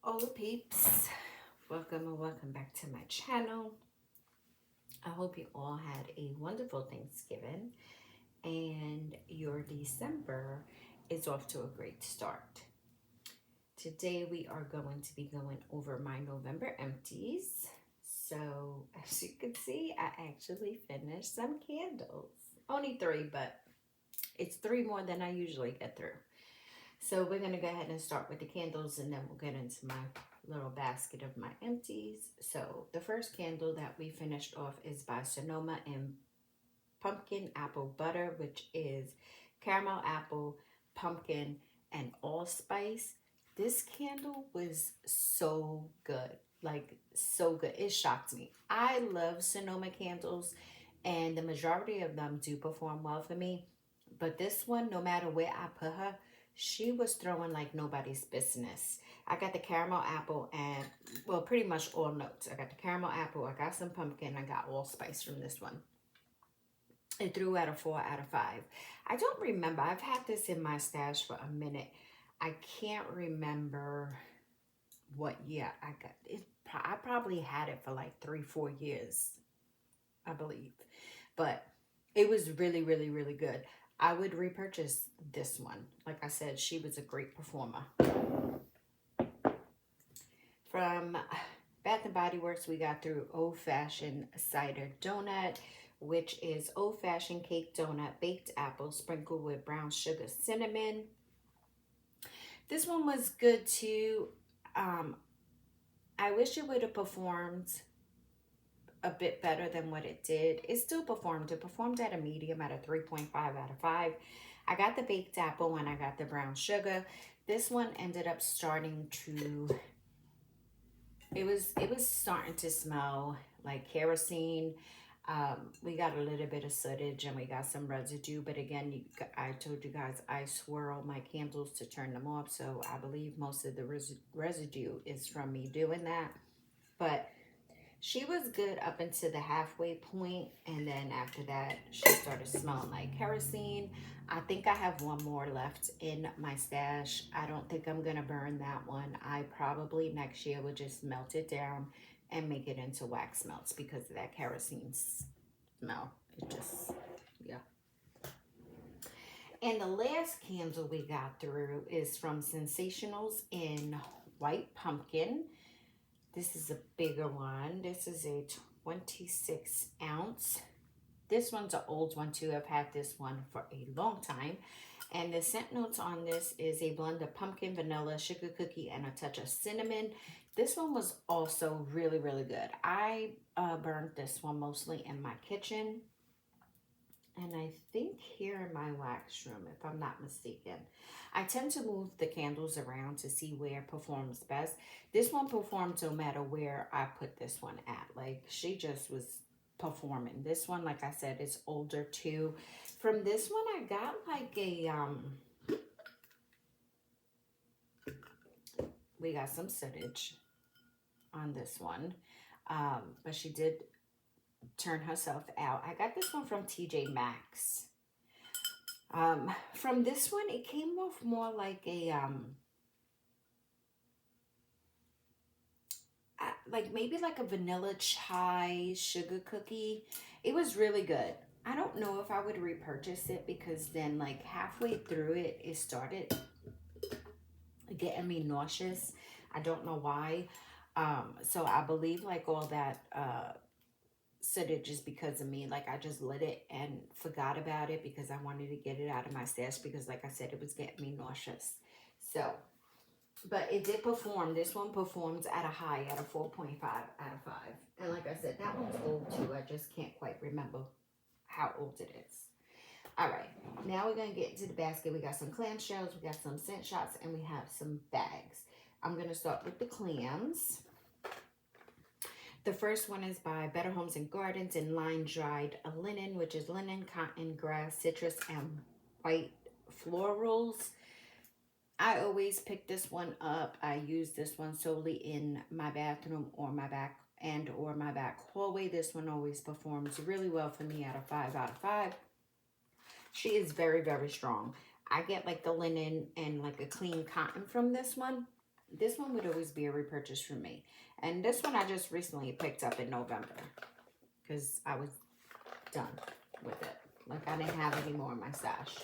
All the peeps, welcome and welcome back to my channel. I hope you all had a wonderful Thanksgiving and your December is off to a great start. Today we are going to be going over my November empties. So as you can see, I actually finished some candles. Only 3, but it's 3 more than I usually get through. So we're going to go ahead and start with the candles, and then we'll get into my little basket of my empties. So the first candle that we finished off is by Sonoma and Pumpkin Apple Butter, which is caramel apple, pumpkin, and allspice. This candle was so good. Like, so good. It shocked me. I love Sonoma candles, and the majority of them do perform well for me. But this one, no matter where I put her, she was throwing like nobody's business. I got the caramel apple and, well, pretty much all notes. I got the caramel apple, I got some pumpkin, I got allspice from this one. It threw at a 4 out of 5. I don't remember. I've had this in my stash for a minute. I can't remember what year I got it. I probably had it for like 3-4 years, I believe. But it was really, really, really good. I would repurchase this one. Like I said, she was a great performer. From Bath and Body Works, we got through Old Fashioned Cider Donut, which is Old Fashioned Cake Donut, Baked Apple, sprinkled with brown sugar cinnamon. This one was good too. I wish it would have performed a bit better than what it did. It still performed. It performed at a medium at a 3.5 out of 5. I got the baked apple and I got the brown sugar. This one ended up starting to, it was starting to smell like kerosene. We got a little bit of sootage and we got some residue, but again, I told you guys I swirl my candles to turn them off, so I believe most of the residue is from me doing that. But she was good up until the halfway point, and then after that, she started smelling like kerosene. I think I have one more left in my stash. I don't think I'm gonna burn that one. I probably next year will just melt it down and make it into wax melts because of that kerosene smell. It just, yeah. And the last candle we got through is from Sensationals in White Pumpkin. This is a bigger one. This is a 26 ounce. This one's an old one too. I've had this one for a long time. And the scent notes on this is a blend of pumpkin, vanilla, sugar cookie, and a touch of cinnamon. This one was also really, really good. I burned this one mostly in my kitchen. And I think here in my wax room, if I'm not mistaken. I tend to move the candles around to see where performs best. This one performed no matter where I put this one at. Like, she just was performing. This one, like I said, is older too. From this one, I got like a, we got some sootage on this one. But she did turn herself out. I got this one from TJ Maxx. From this one, it came off more like a, like maybe like a vanilla chai sugar cookie. It was really good. I don't know if I would repurchase it because then like halfway through it, it started getting me nauseous. I don't know why. So I believe like all that, said it just because of me. Like, I just lit it and forgot about it because I wanted to get it out of my stash because, like I said, it was getting me nauseous. So, but it did perform. This one performs at a high at a 4.5 out of 5. And like I said, that one's old too. I just can't quite remember how old it is. All right, now we're going to get into the basket. We got some clam shells, we got some scent shots, and we have some bags. I'm going to start with the clams. The first one is by Better Homes and Gardens in line dried linen, which is linen, cotton, grass, citrus, and white florals. I always pick this one up. I use this one solely in my bathroom or my back hallway. This one always performs really well for me at a 5 out of 5. She is very, very strong. I get like the linen and like a clean cotton from this one. this one would always be a repurchase for me. And this one I just recently picked up in November because I was done with it. Like, I didn't have any more in my stash.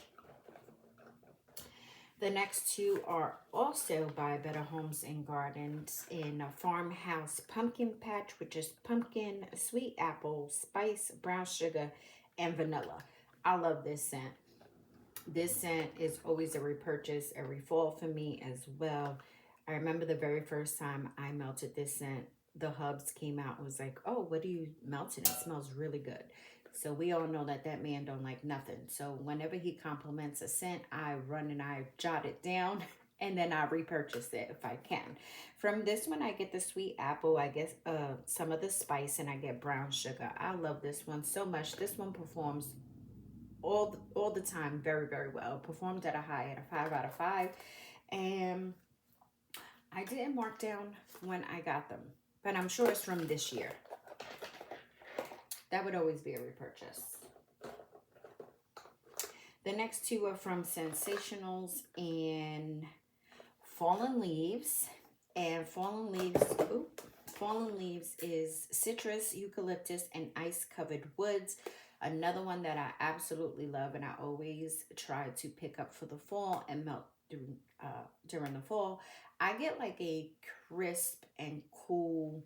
The next two are also by Better Homes and Gardens in a Farmhouse Pumpkin Patch, which is pumpkin, sweet apple, spice, brown sugar, and vanilla. I love this scent. This scent is always a repurchase every fall for me as well. I remember the very first time I melted this scent, the hubs came out and was like, oh, what are you melting? It smells really good. So we all know that that man don't like nothing. So whenever he compliments a scent, I run and I jot it down and then I repurchase it if I can. From this one, I get the sweet apple, I guess some of the spice, and I get brown sugar. I love this one so much. This one performs all the time very, very well. Performed at a high at a 5 out of 5. And I didn't mark down when I got them, but I'm sure it's from this year. That would always be a repurchase. The next two are from Sensationals and Fallen Leaves. And Fallen Leaves is citrus, eucalyptus, and ice-covered woods. Another one that I absolutely love and I always try to pick up for the fall and melt during the fall. I get like a crisp and cool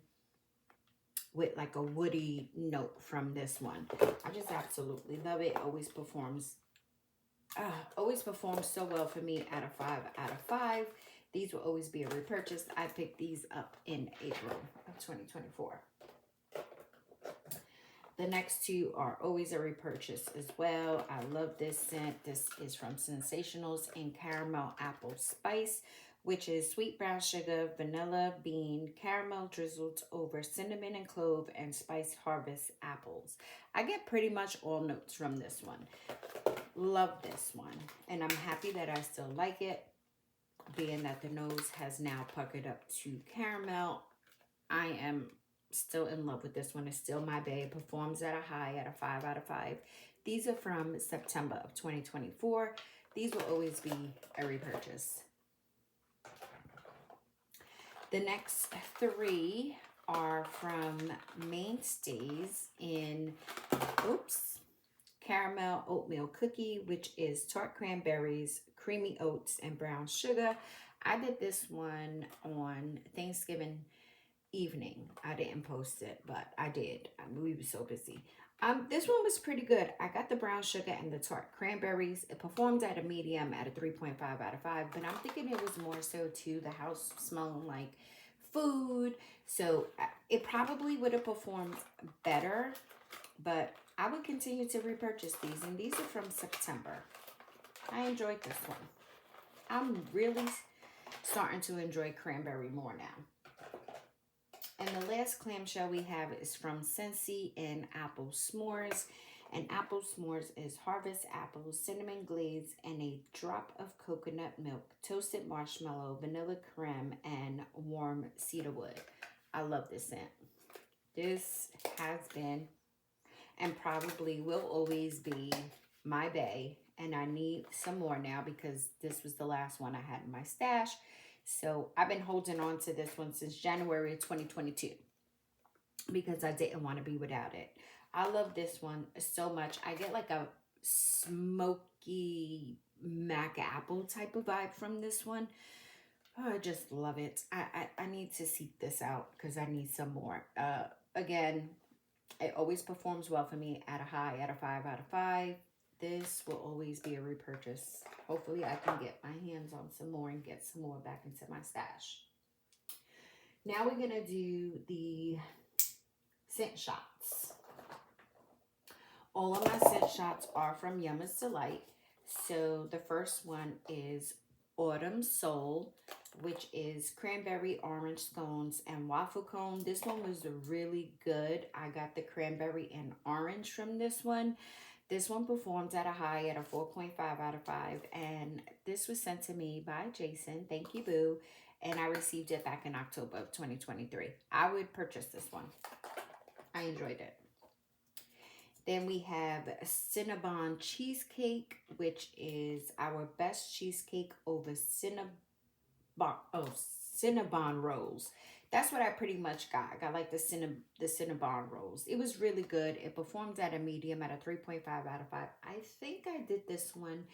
with like a woody note from this one. I just absolutely love it. Always performs so well for me at a 5 out of 5. These will always be a repurchase. I picked these up in April of 2024. The next two are always a repurchase as well. I love this scent. This is from Sensationals and Caramel Apple Spice, which is sweet brown sugar, vanilla bean, caramel drizzled over cinnamon and clove, and spice harvest apples. I get pretty much all notes from this one. Love this one. And I'm happy that I still like it, being that the nose has now puckered up to caramel. I am still in love with this one. It's still my babe. Performs at a high at a 5 out of 5. These are from September of 2024. These will always be a repurchase. The next three are from Mainstays in Caramel Oatmeal Cookie, which is tart cranberries, creamy oats, and brown sugar. I did this one on Thanksgiving evening. I didn't post it, but I did. We were so busy. This one was pretty good. I got the brown sugar and the tart cranberries. It performed at a medium at a 3.5 out of 5, but I'm thinking it was more so to the house smelling like food. So it probably would have performed better, but I would continue to repurchase these, and these are from September. I enjoyed this one. I'm really starting to enjoy cranberry more now. And the last clamshell we have is from Scentsy and Apple S'mores. And Apple S'mores is harvest apples, cinnamon glaze, and a drop of coconut milk, toasted marshmallow, vanilla creme, and warm cedarwood. I love this scent. This has been and probably will always be my bae. And I need some more now because this was the last one I had in my stash. So I've been holding on to this one since January of 2022 because I didn't want to be without it. I love this one so much. I get like a smoky mac apple type of vibe from this one. Oh, I just love it. I need to seek this out because I need some more. Again, it always performs well for me at a high at a 5 out of 5. This will always be a repurchase. Hopefully I can get my hands on some more and get some more back into my stash. Now we're going to do the scent shots. All of my scent shots are from Yumma's Delight. So the first one is Autumn Soul, which is cranberry, orange scones, and waffle cone. This one was really good. I got the cranberry and orange from this one. This one performed at a high at a 4.5 out of 5. And this was sent to me by Jason. Thank you, boo. And I received it back in October of 2023. I would purchase this one. I enjoyed it. Then we have Cinnabon Cheesecake, which is our best cheesecake over Cinnabon rolls. That's what I pretty much got. I got like the Cinnabon rolls. It was really good. It performed at a medium at a 3.5 out of 5. I think I did this one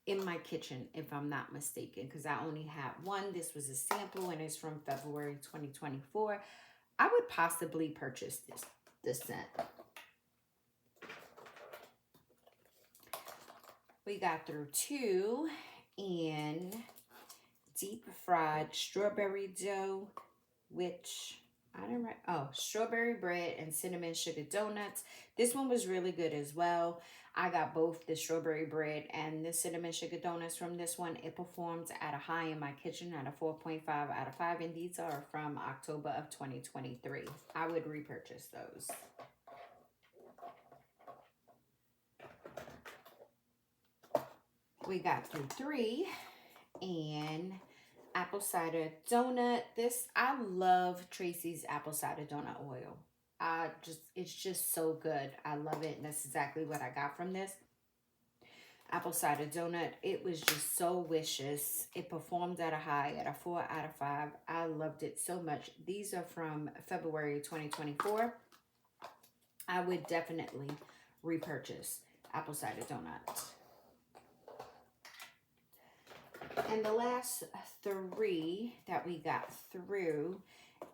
in my kitchen, if I'm not mistaken, because I only had one. This was a sample and it's from February 2024. I would possibly purchase this scent. We got through 2 and deep fried strawberry dough, which I didn't write. Oh, strawberry bread and cinnamon sugar donuts. This one was really good as well. I got both the strawberry bread and the cinnamon sugar donuts from this one. It performed at a high in my kitchen at a 4.5 out of 5. And these are from October of 2023. I would repurchase those. We got through 3 and apple cider donut. I love Tracy's apple cider donut oil. It's just so good. I love it. And that's exactly what I got from this apple cider donut. It was just so wishes. It performed at a high at a 4 out of 5. I loved it so much. These are from February 2024. I would definitely repurchase apple cider donut. And the last 3 that we got through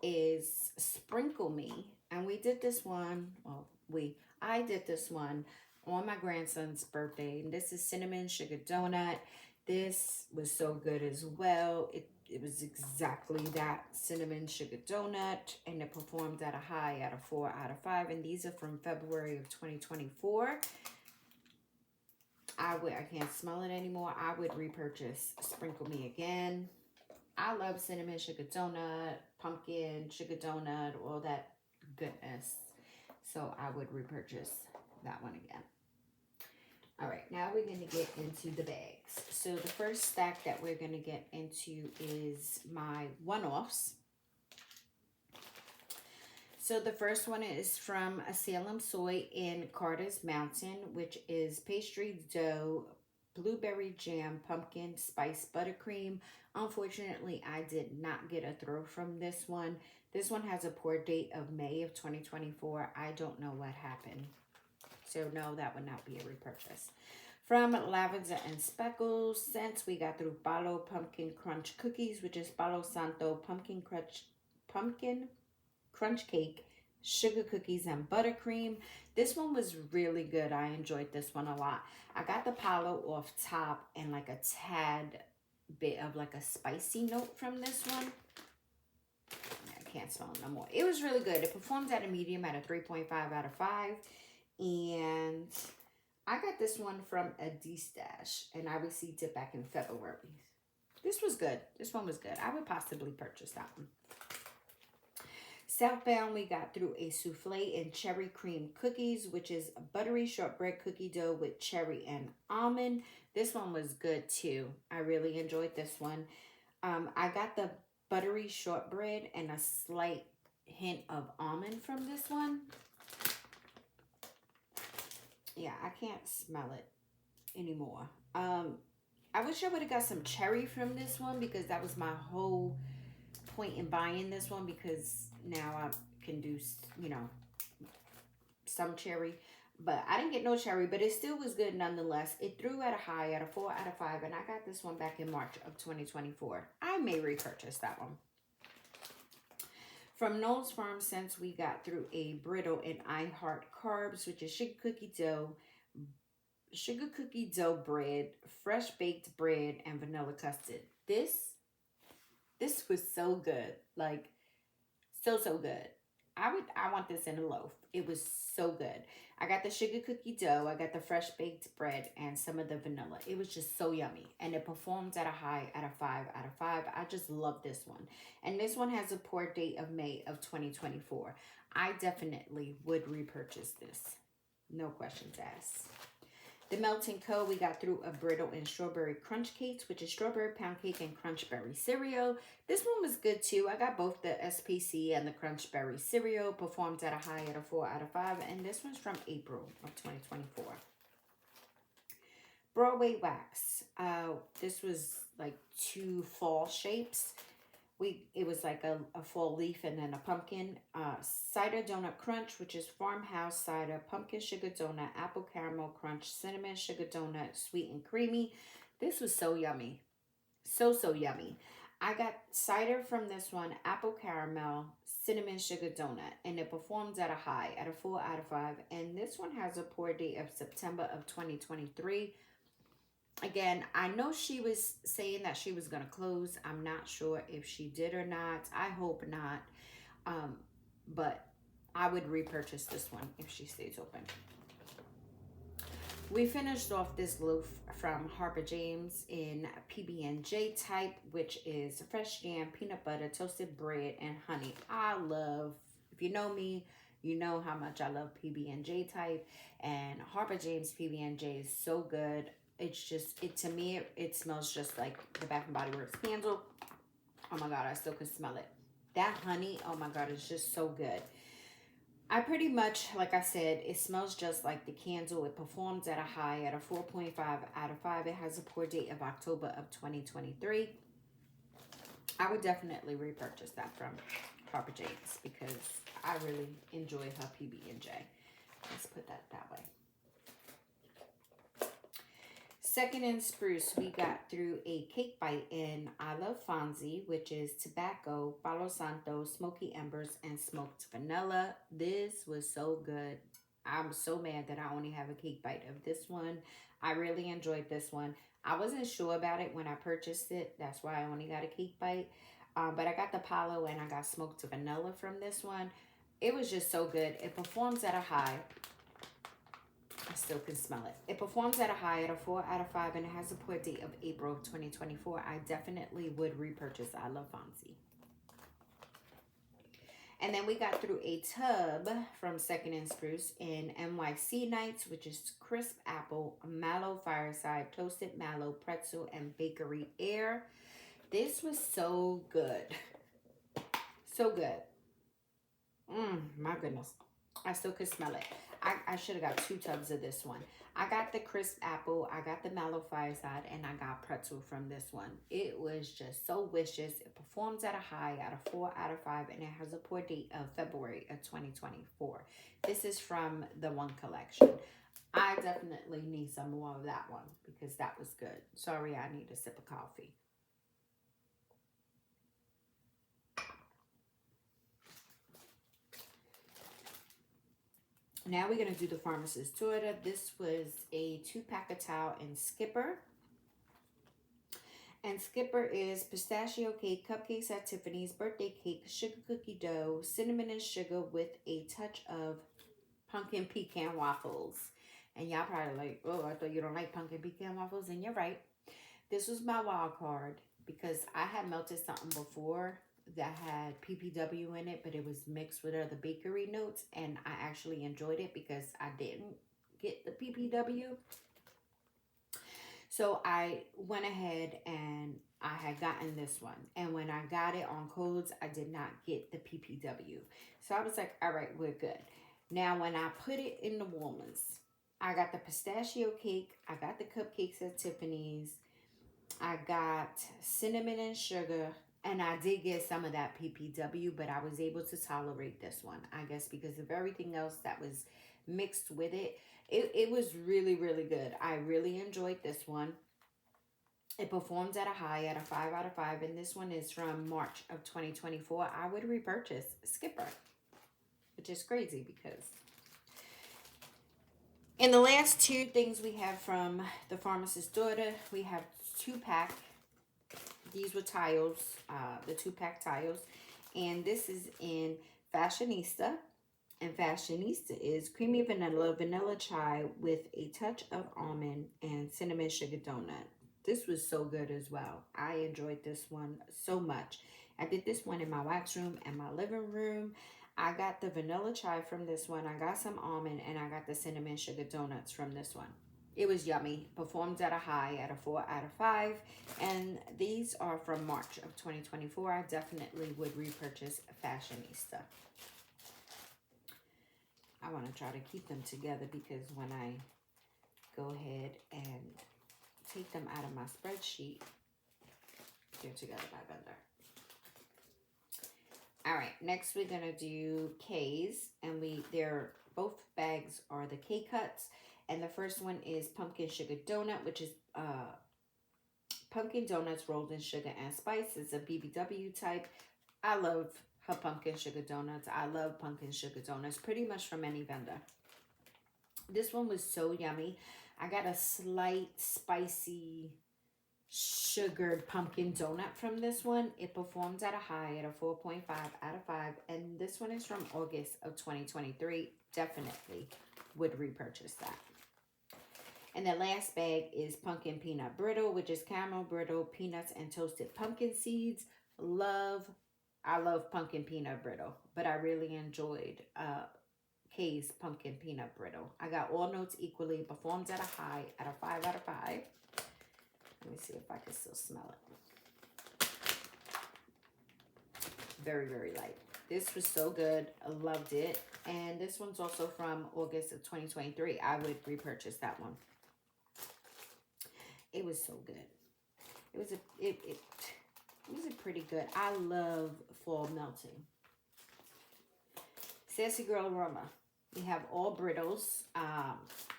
is Sprinkle Me. And we did this one, I did this one on my grandson's birthday. And this is cinnamon sugar donut. This was so good as well. It was exactly that cinnamon sugar donut. And it performed at a high at a 4 out of 5. And these are from February of 2024. I can't smell it anymore. I would repurchase Sprinkle Me again. I love cinnamon sugar donut, pumpkin sugar donut, all that goodness. So I would repurchase that one again. All right, now we're going to get into the bags. So the first stack that we're going to get into is my one-offs. So the first one is from Salem Soy in Carter's Mountain, which is pastry dough, blueberry jam, pumpkin spice buttercream. Unfortunately, I did not get a throw from this one. This one has a pour date of May of 2024. I don't know what happened. So no, that would not be a repurchase. From Lavender and Speckles scents, we got through Palo Pumpkin Crunch Cookies, which is Palo Santo Pumpkin Crunch Cake, Sugar Cookies, and Buttercream. This one was really good. I enjoyed this one a lot. I got the Palo off top and like a tad bit of like a spicy note from this one. I can't smell it no more. It was really good. It performed at a medium at a 3.5 out of 5. And I got this one from a D-Stash and I received it back in February. This was good. This one was good. I would possibly purchase that one. Southbound, we got through a souffle and cherry cream cookies, which is a buttery shortbread cookie dough with cherry and almond. This one was good too. I really enjoyed this one. I got the buttery shortbread and a slight hint of almond from this one. Yeah, I can't smell it anymore. I wish I would have got some cherry from this one because that was my whole point in buying this one, because now I can do, you know, some cherry. But I didn't get no cherry, but it still was good nonetheless. It threw at a high at a 4 out of 5, and I got this one back in March of 2024. I may repurchase that one. From Noel's Farm Scents, we got through a brittle and I Heart Carbs, which is sugar cookie dough bread, fresh baked bread, and vanilla custard. This was so good. Like, so good. I want this in a loaf. It was so good. I got the sugar cookie dough, I got the fresh baked bread, and some of the vanilla. It was just so yummy. And it performed at a high at a 5 out of 5. I just love this one. And this one has a pour date of May of 2024. I definitely would repurchase this. No questions asked. The Melt & Co. we got through a brittle and strawberry crunch cakes, which is strawberry pound cake and crunch berry cereal. This one was good too. I got both the SPC and the crunch berry cereal. Performed at a high at a 4 out of 5. And this one's from April of 2024. Broadway Wax. This was like 2 fall shapes. It was like a fall leaf and then a pumpkin. Cider donut crunch, which is farmhouse cider, pumpkin sugar donut, apple caramel crunch, cinnamon sugar donut, sweet and creamy. This was so yummy. So yummy. I got cider from this one, apple caramel, cinnamon sugar donut, and it performs at a high, at a 4 out of 5. And this one has a pour date of September of 2023. Again, I know she was saying that she was going to close. I'm not sure if she did or not. I hope not. But I would repurchase this one if she stays open. We finished off this loaf from Harper James in PB&J type, which is fresh jam, peanut butter, toasted bread, and honey. I love, if you know me, you know how much I love PB&J type, and Harper James PB&J is so good. It's just, to me, it smells just like the Bath and Body Works candle. Oh my God, I still can smell it. That honey, oh my God, it's just so good. I pretty much, like I said, it smells just like the candle. It performs at a high at a 4.5 out of 5. It has a pour date of October of 2023. I would definitely repurchase that from Harper James because I really enjoy her PB&J. Let's put that way. Second and Spruce, we got through a cake bite in I Love Fonzie, which is tobacco, Palo Santo, smoky embers, and smoked vanilla. This was so good. I'm so mad that I only have a cake bite of this one. I really enjoyed this one. I wasn't sure about it when I purchased it. That's why I only got a cake bite. But I got the Palo and I got smoked vanilla from this one. It was just so good. It performs at a high. I still can smell it. It performs at a high at a 4 out of 5 and it has a pour date of April of 2024. I definitely would repurchase I Love Fonzie. And then we got through a tub from Second and Spruce in NYC Nights, which is crisp apple, mallow fireside, toasted mallow, pretzel, and bakery air. This was so good. So good. My goodness. I still could smell it. I should have got 2 tubs of this one. I got the crisp apple, I got the mallow fireside, and I got pretzel from this one. It was just so wishes. It performs at a high at a 4 out of 5, and it has a pour date of February of 2024. This is from the One Collection. I definitely need some more of that one because that was good. Sorry, I need a sip of coffee. Now we're going to do the Pharmacist's Daughter. This was a 2-pack of towel and Skipper. And Skipper is pistachio cake, cupcakes at Tiffany's, birthday cake, sugar cookie dough, cinnamon and sugar with a touch of pumpkin pecan waffles. And y'all probably like, oh, I thought you don't like pumpkin pecan waffles. And you're right. This was my wild card because I had melted something before that had PPW in it, but it was mixed with other bakery notes, and I actually enjoyed it because I didn't get the PPW. So I went ahead and I had gotten this one, and when I got it on codes, I did not get the PPW. So I was like, all right, we're good. Now when I put it in the warmers, I got the pistachio cake, I got the cupcakes at Tiffany's, I got cinnamon and sugar, and I did get some of that PPW, but I was able to tolerate this one, I guess, because of everything else that was mixed with it. It was really, really good. I really enjoyed this one. It performs at a high at a 5 out of 5, and this one is from March of 2024. I would repurchase Skipper, which is crazy because... In the last 2 things we have from the Pharmacist's Daughter, we have 2-pack. These were tiles, the 2-pack tiles. And this is in Fashionista. And Fashionista is creamy vanilla, vanilla chai with a touch of almond and cinnamon sugar donut. This was so good as well. I enjoyed this one so much. I did this one in my wax room and my living room. I got the vanilla chai from this one. I got some almond and I got the cinnamon sugar donuts from this one. It was yummy. Performed at a high at a 4 out of 5. And these are from March of 2024. I definitely would repurchase Fashionista. I want to try to keep them together because when I go ahead and take them out of my spreadsheet, they're together by vendor. All right, next we're gonna do K's, and they're both bags are the K cuts, and the first one is pumpkin sugar donut, which is pumpkin donuts rolled in sugar and spice. It's a BBW type. I love her pumpkin sugar donuts. I love pumpkin sugar donuts pretty much from any vendor. This one was so yummy. I got a slight spicy sugared pumpkin donut from this one. It performs at a high at a 4.5 out of 5. And this one is from August of 2023. Definitely would repurchase that. And the last bag is pumpkin peanut brittle, which is caramel brittle, peanuts, and toasted pumpkin seeds. I love pumpkin peanut brittle, but I really enjoyed K's pumpkin peanut brittle. I got all notes equally. Performs at a high at a 5 out of 5. Let me see if I can still smell it. Very, very light. This was so good. I loved it. And this one's also from August of 2023. I would repurchase that one. It was so good. It was a pretty good. I love fall melting. Sassy Girl Aroma. We have all brittles.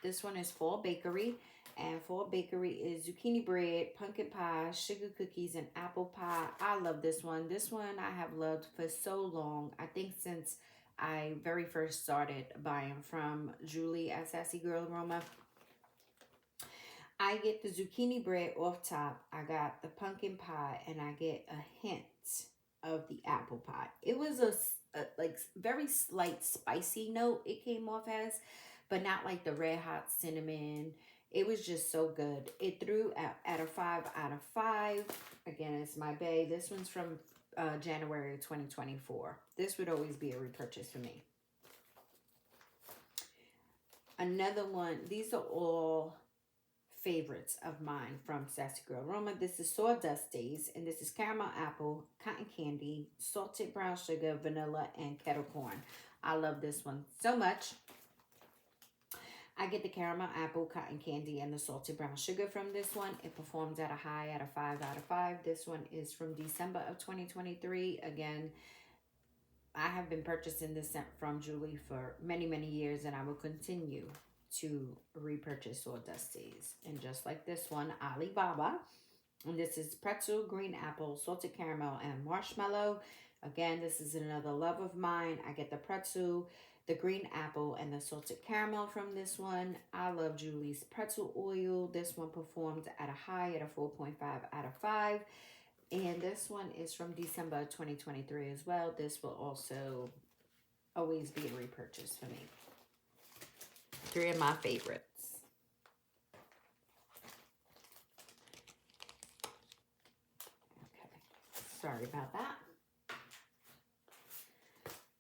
This one is Fall Bakery. And Fall Bakery is zucchini bread, pumpkin pie, sugar cookies, and apple pie. I love this one. This one I have loved for so long. I think since I very first started buying from Julie at Sassy Girl Aroma. I get the zucchini bread off top. I got the pumpkin pie, and I get a hint of the apple pie. It was a like very slight spicy note it came off as, but not like the red hot cinnamon. It was just so good. It threw at a 5 out of 5. Again, it's my bae. This one's from January 2024. This would always be a repurchase for me. Another one. These are all favorites of mine from Sassy Girl Aroma. This is Sawdust Days, and this is caramel apple, cotton candy, salted brown sugar, vanilla, and kettle corn. I love this one so much. I get the caramel apple, cotton candy, and the salted brown sugar from this one. It performs at a high at a 5 out of 5. This one is from December of 2023. Again, I have been purchasing this scent from Julie for many, many years, and I will continue to repurchase Sawdust Days. And just like this one, Alibaba. And this is pretzel, green apple, salted caramel, and marshmallow. Again, this is another love of mine. I get the pretzel, the green apple, and the salted caramel from this one. I love Julie's pretzel oil. This one performed at a high at a 4.5 out of 5. And this one is from December 2023 as well. This will also always be a repurchase for me. 3 of my favorites. Okay, sorry about that.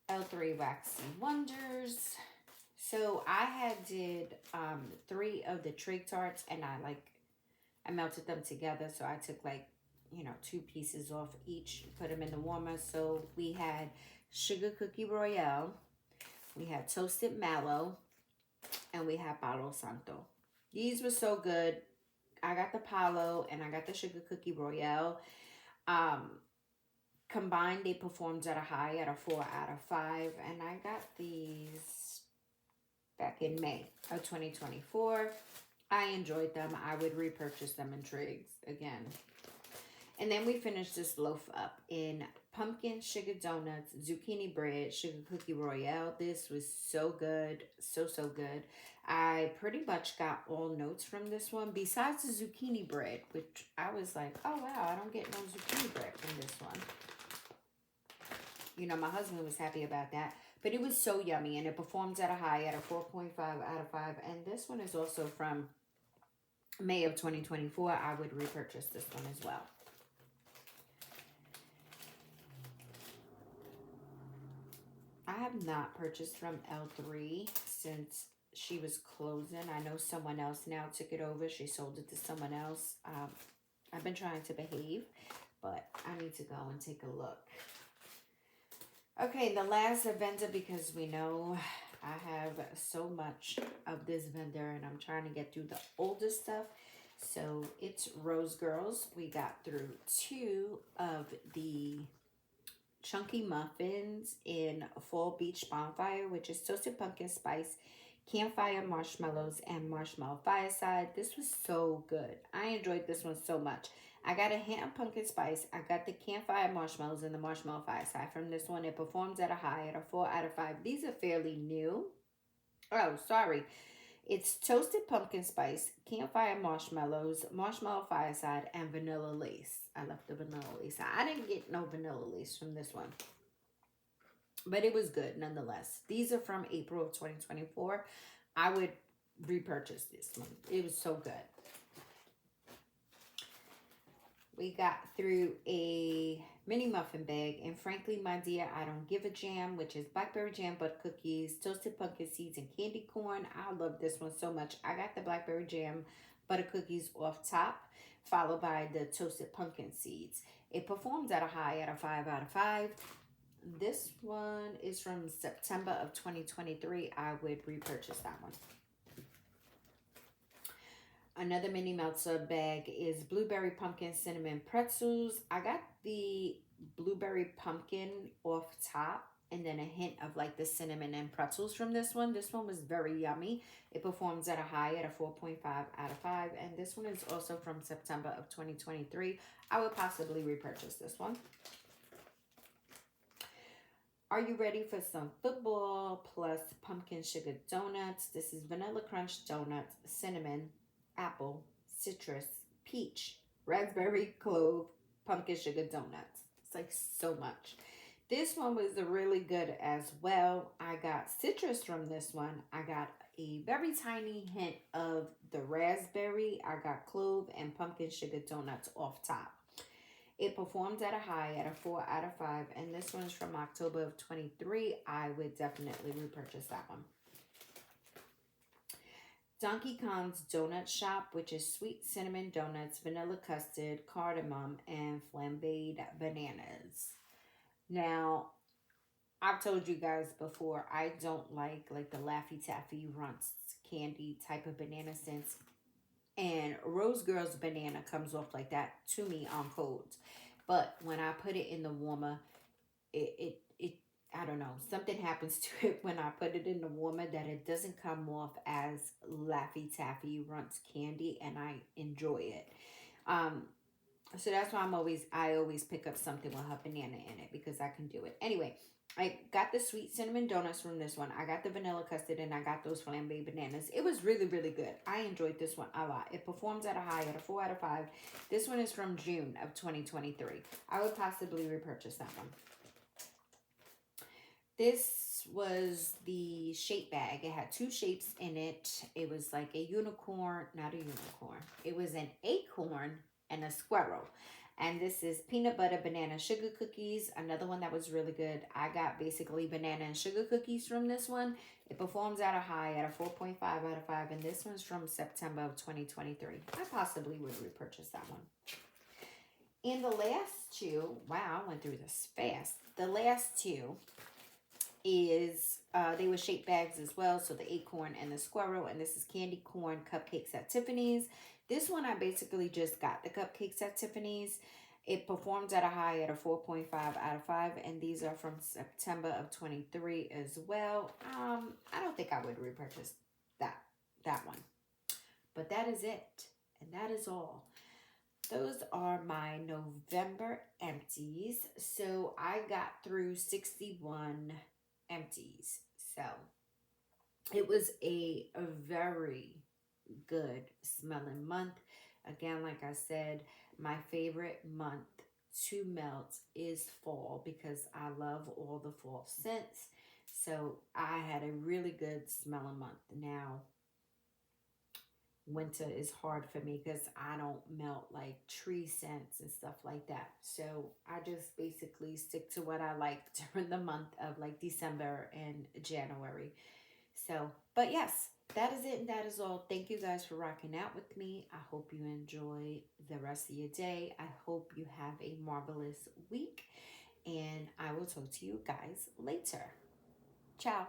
L3 Waxy Wonders. So I did 3 of the trig tarts, and I melted them together. So I took 2 pieces off each, put them in the warmer. So we had Sugar Cookie Royale, we had Toasted Mallow, and we have Palo Santo. These were so good. I got the Palo and I got the Sugar Cookie Royale. Combined, they performed at a high at a 4 out of 5. And I got these back in May of 2024. I enjoyed them. I would repurchase them in Trigs again. And then we finished this loaf up in pumpkin sugar donuts, zucchini bread, sugar cookie royale. This was so good. So, so good. I pretty much got all notes from this one besides the zucchini bread, which I was like, oh, wow, I don't get no zucchini bread from this one. You know, my husband was happy about that. But it was so yummy, and it performs at a high at a 4.5 out of 5. And this one is also from May of 2024. I would repurchase this one as well. I have not purchased from L3 since she was closing. I know someone else now took it over. She sold it to someone else. I've been trying to behave, but I need to go and take a look. Okay, the last vendor, because we know I have so much of this vendor and I'm trying to get through the older stuff. So it's Rose Girls. We got through 2 of the chunky muffins in Fall Beach Bonfire, which is toasted pumpkin spice, campfire marshmallows, and marshmallow fireside. This was so good. I enjoyed this one so much. I got a hint of pumpkin spice. I got the campfire marshmallows and the marshmallow fireside from this one. It performs at a high at a 4 out of 5. These are fairly new. Oh, sorry. It's toasted pumpkin spice, campfire marshmallows, marshmallow fireside, and vanilla lace. I left the vanilla lace out. I didn't get no vanilla lace from this one, but it was good nonetheless. These are from April of 2024. I would repurchase this one. It was so good. We got through a mini muffin bag, and frankly, my dear, I don't give a jam, which is blackberry jam, butter cookies, toasted pumpkin seeds, and candy corn. I love this one so much. I got the blackberry jam butter cookies off top, followed by the toasted pumpkin seeds. It performs at a high at a 5 out of 5. This one is from September of 2023. I would repurchase that one. Another mini meltzer bag is blueberry pumpkin cinnamon pretzels. I got the blueberry pumpkin off top and then a hint of like the cinnamon and pretzels from this one. This one was very yummy. It performs at a high at a 4.5 out of 5. And this one is also from September of 2023. I would possibly repurchase this one. Are you ready for some football plus pumpkin sugar donuts? This is vanilla crunch donuts, cinnamon, apple, citrus, peach, raspberry, clove, pumpkin sugar donuts. It's like so much. This one was really good as well. I got citrus from this one. I got a very tiny hint of the raspberry. I got clove and pumpkin sugar donuts off top. It performed at a high at a 4 out of 5. And this one's from October of 23. I would definitely repurchase that one. Donkey Kong's Donut Shop, which is sweet cinnamon donuts, vanilla custard, cardamom, and flambéed bananas. Now, I've told you guys before, I don't like the Laffy Taffy Runts candy type of banana scents. And Rose Girl's banana comes off like that to me on colds. But when I put it in the warmer, it I don't know, something happens to it when I put it in the warmer that it doesn't come off as Laffy Taffy Runts candy, and I enjoy it. So that's why I always pick up something with a banana in it because I can do it. Anyway, I got the sweet cinnamon donuts from this one. I got the vanilla custard, and I got those flambéed bananas. It was really, really good. I enjoyed this one a lot. It performs at a high at a 4 out of 5. This one is from June of 2023. I would possibly repurchase that one. This was the shape bag. It had 2 shapes in it. It was like a unicorn, not a unicorn. It was an acorn and a squirrel. And this is peanut butter banana sugar cookies. Another one that was really good. I got basically banana and sugar cookies from this one. It performs at a high at a 4.5 out of 5. And this one's from September of 2023. I possibly would repurchase that one. And the last 2, wow, I went through this fast. The last 2 is, they were shaped bags as well. So the acorn and the squirrel. And this is candy corn cupcakes at Tiffany's. This one, I basically just got the cupcakes at Tiffany's. It performed at a high at a 4.5 out of 5. And these are from September of 23 as well. I don't think I would repurchase that one. But that is it. And that is all. Those are my November empties. So I got through 61 empties. So it was a very good smelling month. Again, like I said, my favorite month to melt is fall because I love all the fall scents. So I had a really good smelling month. Now, winter is hard for me because I don't melt like tree scents and stuff like that. So I just basically stick to what I like during the month of like December and January. So, but yes, that is it and that is all. Thank you guys for rocking out with me. I hope you enjoy the rest of your day. I hope you have a marvelous week. And I will talk to you guys later. Ciao.